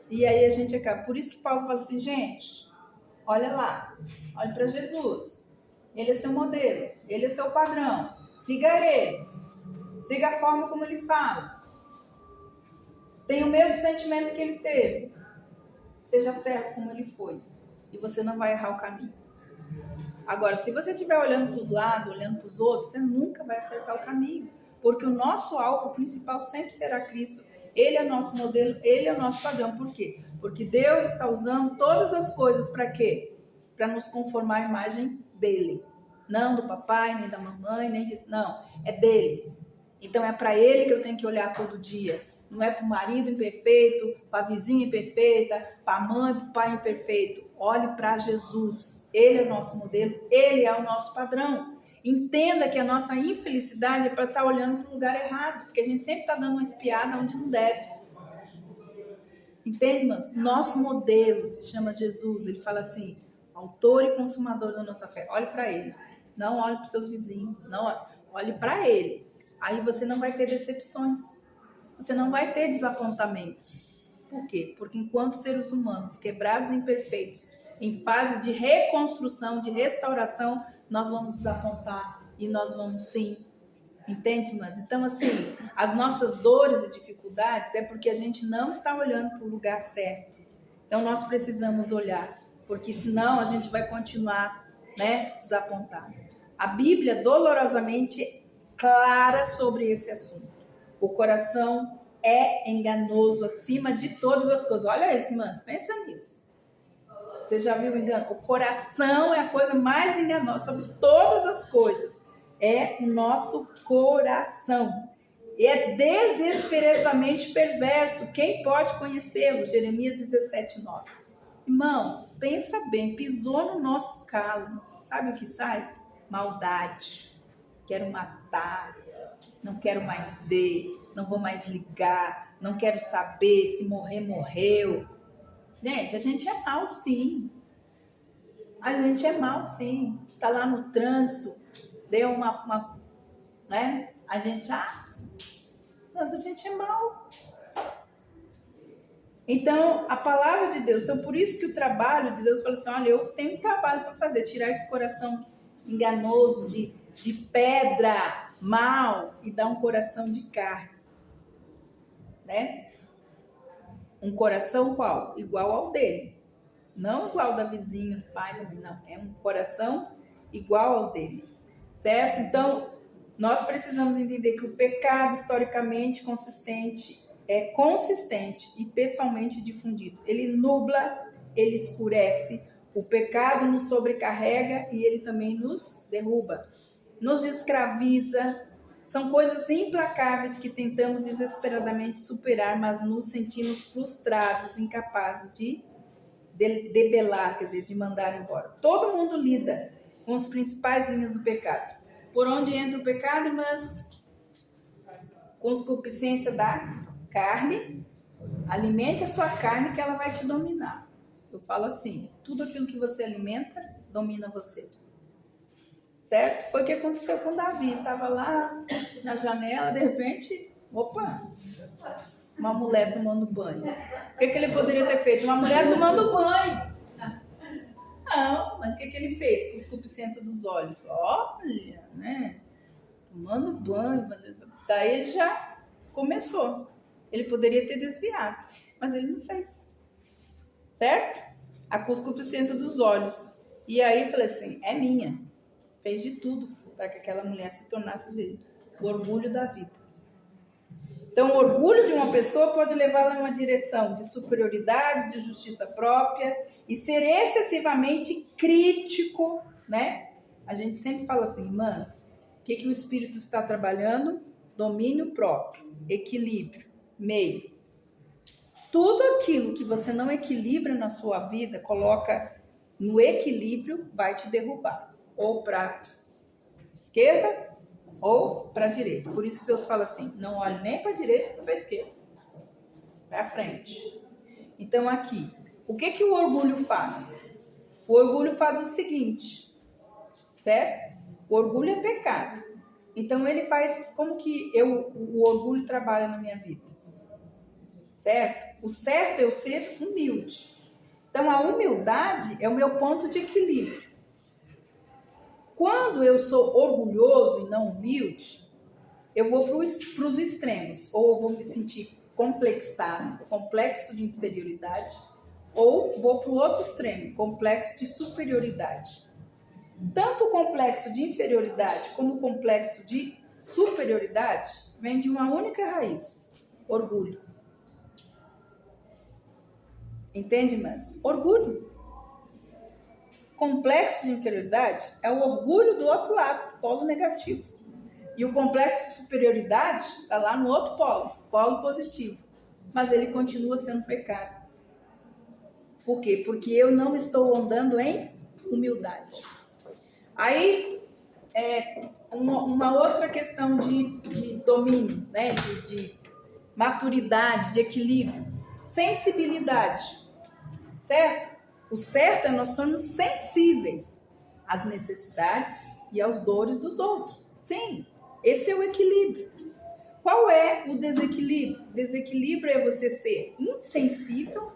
E aí a gente acaba. Por isso que Paulo fala assim, gente, olha lá, olhe para Jesus. Ele é seu modelo, ele é seu padrão. Siga ele. Siga a forma como ele fala. Tenha o mesmo sentimento que ele teve. Seja certo como ele foi. E você não vai errar o caminho. Agora, se você estiver olhando para os lados, olhando para os outros, você nunca vai acertar o caminho. Porque o nosso alvo principal sempre será Cristo. Ele é nosso modelo, ele é o nosso padrão. Por quê? Porque Deus está usando todas as coisas para quê? Para nos conformar à imagem dele. Não do papai, nem da mamãe, nem de... Não, é dele. Então é para ele que eu tenho que olhar todo dia. Não é para o marido imperfeito, para a vizinha imperfeita, para a mãe, para o pai imperfeito. Olhe para Jesus. Ele é o nosso modelo, ele é o nosso padrão. Entenda que a nossa infelicidade é para estar olhando para o lugar errado, porque a gente sempre está dando uma espiada onde não deve. Entende, irmãos? Nosso modelo se chama Jesus. Ele fala assim, autor e consumador da nossa fé. Olhe para ele. Não olhe para os seus vizinhos. Não olhe para ele. Aí você não vai ter decepções. Você não vai ter desapontamentos. Por quê? Porque enquanto seres humanos quebrados e imperfeitos, em fase de reconstrução, de restauração, nós vamos desapontar e nós vamos sim. Entende, mas então assim, as nossas dores e dificuldades é porque a gente não está olhando para o lugar certo. Então nós precisamos olhar, porque senão a gente vai continuar, né, desapontado. A Bíblia dolorosamente clara sobre esse assunto. O coração é enganoso acima de todas as coisas. Olha isso, irmãs, pensa nisso. Você já viu o engano? O coração é a coisa mais enganosa sobre todas as coisas. É o nosso coração. E é desesperadamente perverso. Quem pode conhecê-lo? Jeremias 17:9. Irmãos, pensa bem, pisou no nosso calo. Sabe o que sai? Maldade. Quero matar, não quero mais ver, não vou mais ligar, não quero saber, se morrer, morreu. Gente, a gente é mal sim. A gente é mal sim. Tá lá no trânsito, deu uma né? A gente, mas a gente é mal. Então, a palavra de Deus, então por isso que o trabalho de Deus fala assim, olha, eu tenho um trabalho para fazer, tirar esse coração enganoso de pedra, mal, e dar um coração de carne, né? Um coração qual? Igual ao dele, não igual ao da vizinha, do pai, não, é um coração igual ao dele, certo? Então, nós precisamos entender que o pecado, historicamente é consistente e pessoalmente difundido. Ele nubla, ele escurece, o pecado nos sobrecarrega e ele também nos derruba, nos escraviza. São coisas implacáveis que tentamos desesperadamente superar, mas nos sentimos frustrados, incapazes de debelar, quer dizer, de mandar embora. Todo mundo lida com as principais linhas do pecado. Por onde entra o pecado, mas concupiscência da carne, alimente a sua carne que ela vai te dominar. Eu falo assim, tudo aquilo que você alimenta, domina você. Certo? Foi o que aconteceu com Davi. Estava lá na janela, de repente, opa, uma mulher tomando banho. O que ele poderia ter feito? Uma mulher tomando banho. Não, mas o que ele fez? Concupiscência dos olhos. Olha, né? Tomando banho. Daí ele já começou. Ele poderia ter desviado, mas ele não fez. Certo? A concupiscência dos olhos. E aí eu falei assim, é minha. Fez de tudo para que aquela mulher se tornasse dele. O orgulho da vida. Então, o orgulho de uma pessoa pode levá-la em uma direção de superioridade, de justiça própria e ser excessivamente crítico, né? A gente sempre fala assim, irmãs, o que o Espírito está trabalhando? Domínio próprio, equilíbrio, meio. Tudo aquilo que você não equilibra na sua vida, coloca no equilíbrio, vai te derrubar. Ou para esquerda ou para direita. Por isso que Deus fala assim, não olhe nem para a direita nem para a esquerda. Para frente. Então aqui, o que o orgulho faz? O orgulho faz o seguinte, certo? O orgulho é pecado. Então ele vai, como que o orgulho trabalha na minha vida? Certo? O certo é eu ser humilde. Então a humildade é o meu ponto de equilíbrio. Quando eu sou orgulhoso e não humilde, eu vou para os extremos. Ou eu vou me sentir complexado, complexo de inferioridade, ou vou para o outro extremo, complexo de superioridade. Tanto o complexo de inferioridade como o complexo de superioridade vem de uma única raiz, orgulho. Entende, mas? Orgulho. Complexo de inferioridade é o orgulho do outro lado, polo negativo. E o complexo de superioridade está lá no outro polo positivo. Mas ele continua sendo pecado. Por quê? Porque eu não estou andando em humildade. Aí, uma outra questão de domínio, né? de maturidade, de equilíbrio. Sensibilidade. Certo? O certo é nós somos sensíveis às necessidades e às dores dos outros. Sim, esse é o equilíbrio. Qual é o desequilíbrio? Desequilíbrio é você ser insensível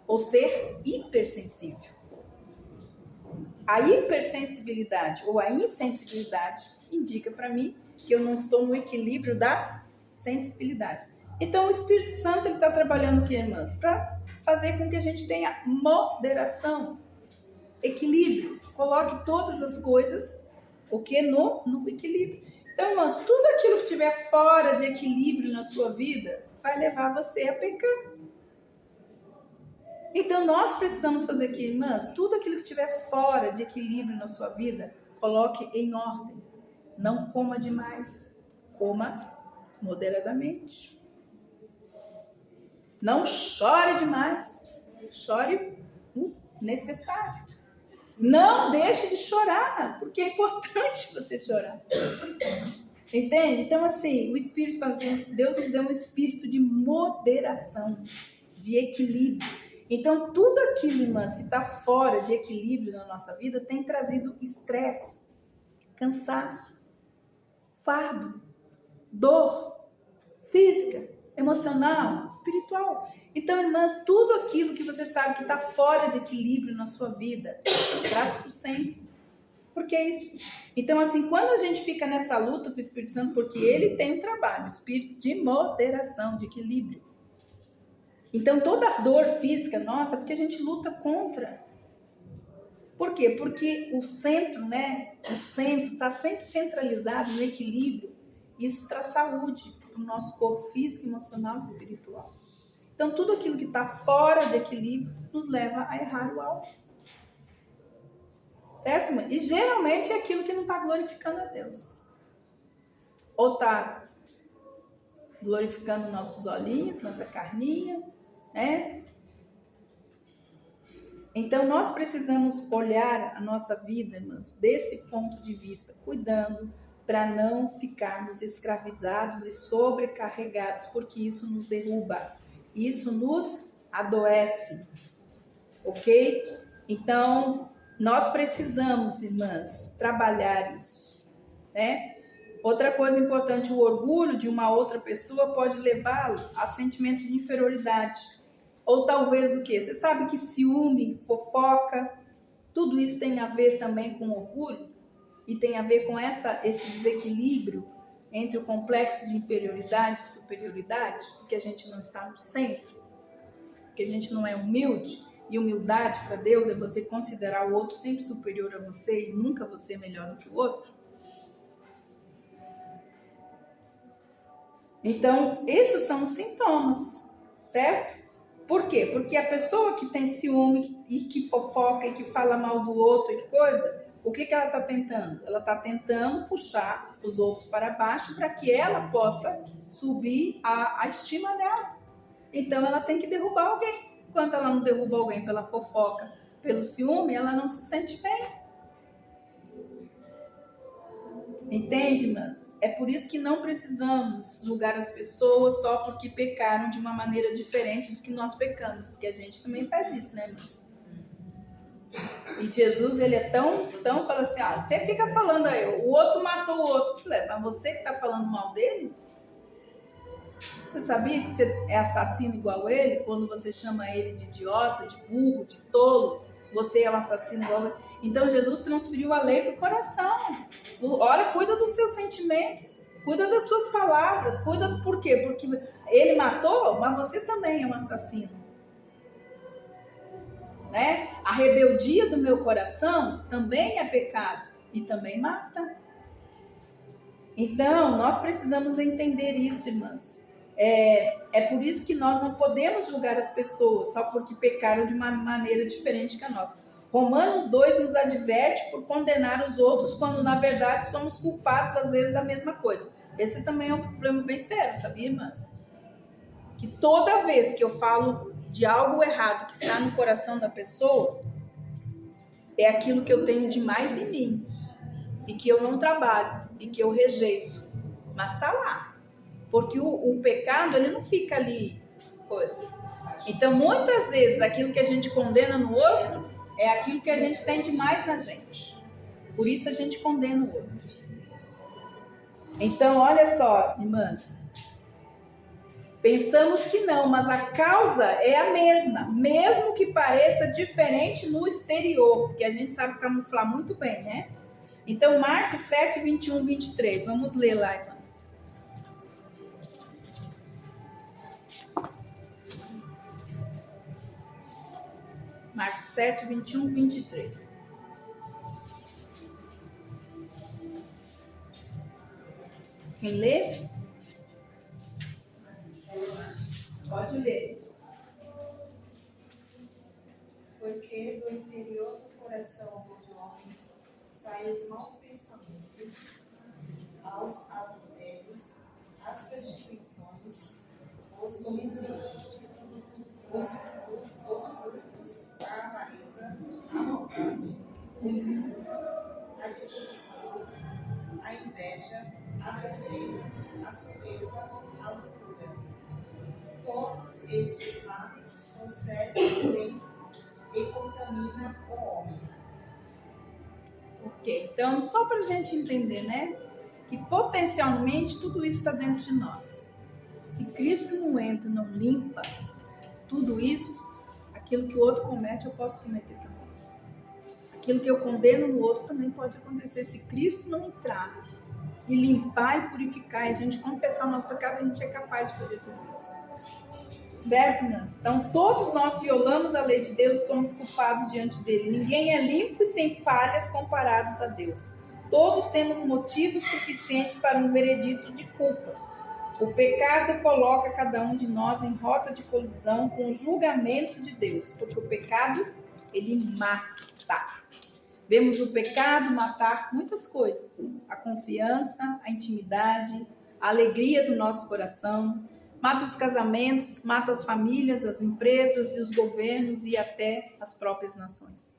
ou ser hipersensível. A hipersensibilidade ou a insensibilidade indica para mim que eu não estou no equilíbrio da sensibilidade. Então o Espírito Santo ele está trabalhando aqui, irmãs, para fazer com que a gente tenha moderação, equilíbrio. Coloque todas as coisas no equilíbrio. Então, irmãs, tudo aquilo que estiver fora de equilíbrio na sua vida vai levar você a pecar. Então, nós precisamos fazer aqui, irmãs, tudo aquilo que estiver fora de equilíbrio na sua vida, coloque em ordem. Não coma demais, coma moderadamente. Não chore demais, chore necessário. Não deixe de chorar, porque é importante você chorar. Entende? Então, assim, o Espírito está dizendo, Deus nos deu um espírito de moderação, de equilíbrio. Então, tudo aquilo, irmãs, que está fora de equilíbrio na nossa vida tem trazido estresse, cansaço, fardo, dor física, emocional, espiritual. Então, irmãs, tudo aquilo que você sabe que está fora de equilíbrio na sua vida, traz para o centro. Porque é isso. Então, assim, quando a gente fica nessa luta com o Espírito Santo, porque ele tem um trabalho, espírito de moderação, de equilíbrio. Então, toda a dor física nossa, porque a gente luta contra. Por quê? Porque o centro, né? O centro está sempre centralizado no equilíbrio. Isso traz saúde para o nosso corpo físico, emocional e espiritual. Então, tudo aquilo que está fora de equilíbrio nos leva a errar o alvo. Certo, mãe? E geralmente é aquilo que não está glorificando a Deus. Ou está glorificando nossos olhinhos, nossa carninha, né? Então, nós precisamos olhar a nossa vida, irmãs, desse ponto de vista, cuidando para não ficarmos escravizados e sobrecarregados, porque isso nos derruba, isso nos adoece, ok? Então, nós precisamos, irmãs, trabalhar isso, né? Outra coisa importante, o orgulho de uma outra pessoa pode levá-lo a sentimento de inferioridade. Ou talvez o quê? Você sabe que ciúme, fofoca, tudo isso tem a ver também com orgulho e tem a ver com esse desequilíbrio entre o complexo de inferioridade e superioridade, porque a gente não está no centro, porque a gente não é humilde. E humildade para Deus é você considerar o outro sempre superior a você e nunca você melhor do que o outro. Então, esses são os sintomas, certo? Por quê? Porque a pessoa que tem ciúme e que fofoca e que fala mal do outro e que coisa, o que ela está tentando? Ela está tentando puxar os outros para baixo para que ela possa subir a estima dela. Então, ela tem que derrubar alguém. Enquanto ela não derruba alguém pela fofoca, pelo ciúme, ela não se sente bem. Entende, mas é por isso que não precisamos julgar as pessoas só porque pecaram de uma maneira diferente do que nós pecamos, porque a gente também faz isso, né, irmãs? E Jesus, ele é tão fala assim, você fica falando aí, o outro matou o outro. Mas você que está falando mal dele? Você sabia que você é assassino igual ele? Quando você chama ele de idiota, de burro, de tolo, você é um assassino igual ele. Então Jesus transferiu a lei para o coração. Olha, cuida dos seus sentimentos, cuida das suas palavras, cuida por quê? Porque ele matou, mas você também é um assassino. Né? A rebeldia do meu coração também é pecado e também mata. Então, nós precisamos entender isso, irmãs. É por isso que nós não podemos julgar as pessoas só porque pecaram de uma maneira diferente que a nossa. Romanos 2 nos adverte por condenar os outros quando na verdade somos culpados às vezes da mesma coisa. Esse também é um problema bem sério, sabia, irmãs? Que toda vez que eu falo de algo errado que está no coração da pessoa, é aquilo que eu tenho de mais em mim e que eu não trabalho e que eu rejeito, mas está lá. Porque o pecado, ele não fica ali, coisa. Então, muitas vezes, aquilo que a gente condena no outro é aquilo que a gente tem de mais na gente. Por isso, a gente condena o outro. Então, olha só, irmãs. Pensamos que não, mas a causa é a mesma. Mesmo que pareça diferente no exterior. Porque a gente sabe camuflar muito bem, né? Então, Marcos 7, 21, 23. Vamos ler lá, irmãs. Marcos 7, 21, 23. Quem lê? Pode ler. Porque do interior do coração dos homens saem os maus pensamentos, aos adultérios, as prostituições, os homicídios, os furtos, a avareza, a dissolução, a inveja, a blasfêmia, a soberba, a loucura. Todos estes males procedem dentro e contaminam o homem. Ok, então só para a gente entender, né? Que potencialmente tudo isso está dentro de nós. Se Cristo não entra, não limpa tudo isso, aquilo que o outro comete, eu posso cometer também. Aquilo que eu condeno no outro também pode acontecer. Se Cristo não entrar e limpar e purificar, e a gente confessar o nosso pecado, a gente é capaz de fazer tudo isso. Certo, irmãs? Então, todos nós violamos a lei de Deus, somos culpados diante dele. Ninguém é limpo e sem falhas comparados a Deus. Todos temos motivos suficientes para um veredito de culpa. O pecado coloca cada um de nós em rota de colisão com o julgamento de Deus, porque o pecado, ele mata. Vemos o pecado matar muitas coisas. A confiança, a intimidade, a alegria do nosso coração. Mata os casamentos, mata as famílias, as empresas e os governos e até as próprias nações.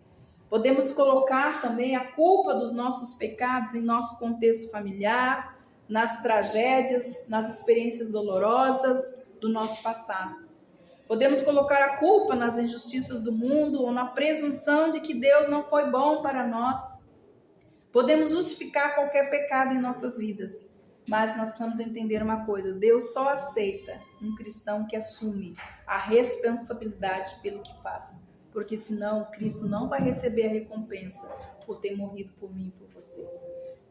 Podemos colocar também a culpa dos nossos pecados em nosso contexto familiar, nas tragédias, nas experiências dolorosas do nosso passado. Podemos colocar a culpa nas injustiças do mundo ou na presunção de que Deus não foi bom para nós. Podemos justificar qualquer pecado em nossas vidas, mas nós precisamos entender uma coisa: Deus só aceita um cristão que assume a responsabilidade pelo que faz, porque senão Cristo não vai receber a recompensa por ter morrido por mim e por você.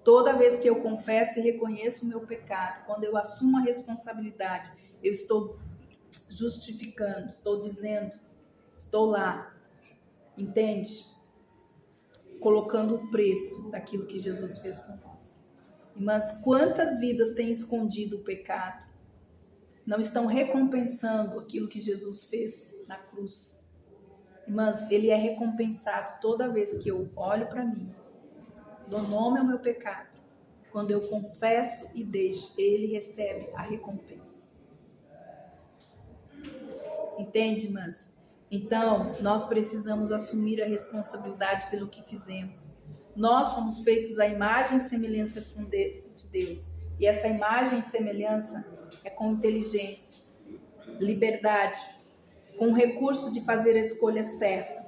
Toda vez que eu confesso e reconheço o meu pecado, quando eu assumo a responsabilidade, eu estou justificando, estou dizendo, estou lá, entende? Colocando o preço daquilo que Jesus fez por nós. Mas quantas vidas têm escondido o pecado? Não estão recompensando aquilo que Jesus fez na cruz. Mas ele é recompensado toda vez que eu olho para mim, dou nome ao meu pecado. Quando eu confesso e deixo, ele recebe a recompensa. Entende, irmãs? Então, nós precisamos assumir a responsabilidade pelo que fizemos. Nós fomos feitos à imagem e semelhança de Deus. E essa imagem e semelhança é com inteligência, liberdade, com o recurso de fazer a escolha certa.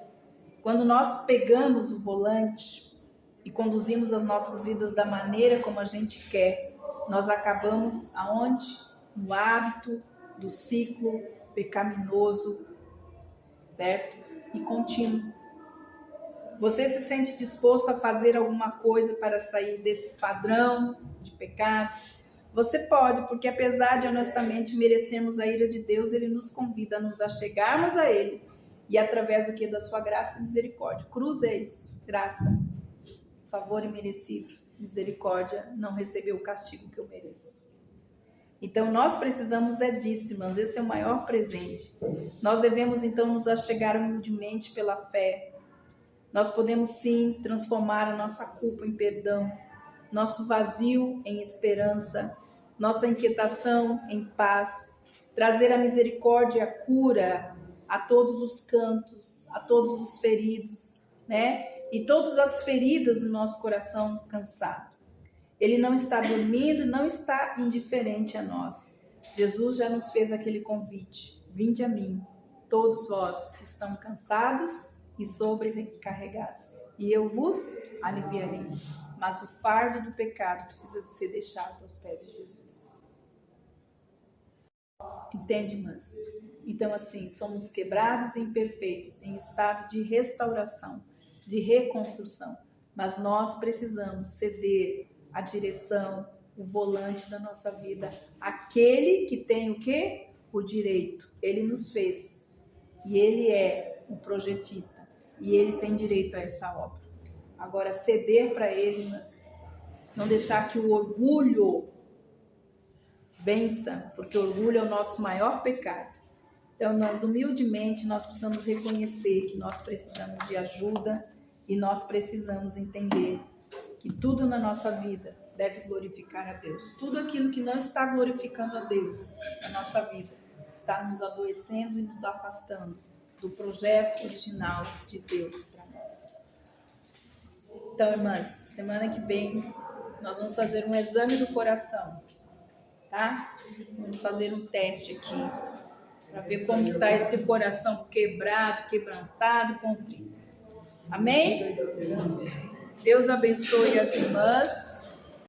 Quando nós pegamos o volante e conduzimos as nossas vidas da maneira como a gente quer, nós acabamos aonde? No hábito do ciclo pecaminoso, certo? E contínuo. Você se sente disposto a fazer alguma coisa para sair desse padrão de pecado? Você pode, porque apesar de honestamente merecermos a ira de Deus, ele nos convida a nos achegarmos a ele e através do que? Da sua graça e misericórdia. Cruz é isso, graça, favor imerecido, misericórdia, não receber o castigo que eu mereço. Então, nós precisamos disso, irmãos. Esse é o maior presente. Nós devemos, então, nos achegar humildemente pela fé. Nós podemos, sim, transformar a nossa culpa em perdão, nosso vazio em esperança, nossa inquietação em paz, trazer a misericórdia e a cura a todos os cantos, a todos os feridos, né? E todas as feridas do nosso coração cansado. Ele não está dormindo, não está indiferente a nós. Jesus já nos fez aquele convite: vinde a mim, todos vós que estão cansados e sobrecarregados, e eu vos aliviarei. Mas o fardo do pecado precisa de ser deixado aos pés de Jesus. Entende, irmãs? Então, assim, somos quebrados e imperfeitos, em estado de restauração, de reconstrução. Mas nós precisamos ceder a direção, o volante da nossa vida, aquele que tem o quê? O direito. Ele nos fez e ele é o projetista e ele tem direito a essa obra. Agora, ceder para ele, mas não deixar que o orgulho vença, porque o orgulho é o nosso maior pecado. Então, nós humildemente, nós precisamos reconhecer que nós precisamos de ajuda e nós precisamos entender que tudo na nossa vida deve glorificar a Deus. Tudo aquilo que não está glorificando a Deus na nossa vida está nos adoecendo e nos afastando do projeto original de Deus para nós. Então, irmãs, semana que vem nós vamos fazer um exame do coração, tá? Vamos fazer um teste aqui para ver como está esse coração quebrado, quebrantado, contrito. Amém? Deus abençoe as irmãs.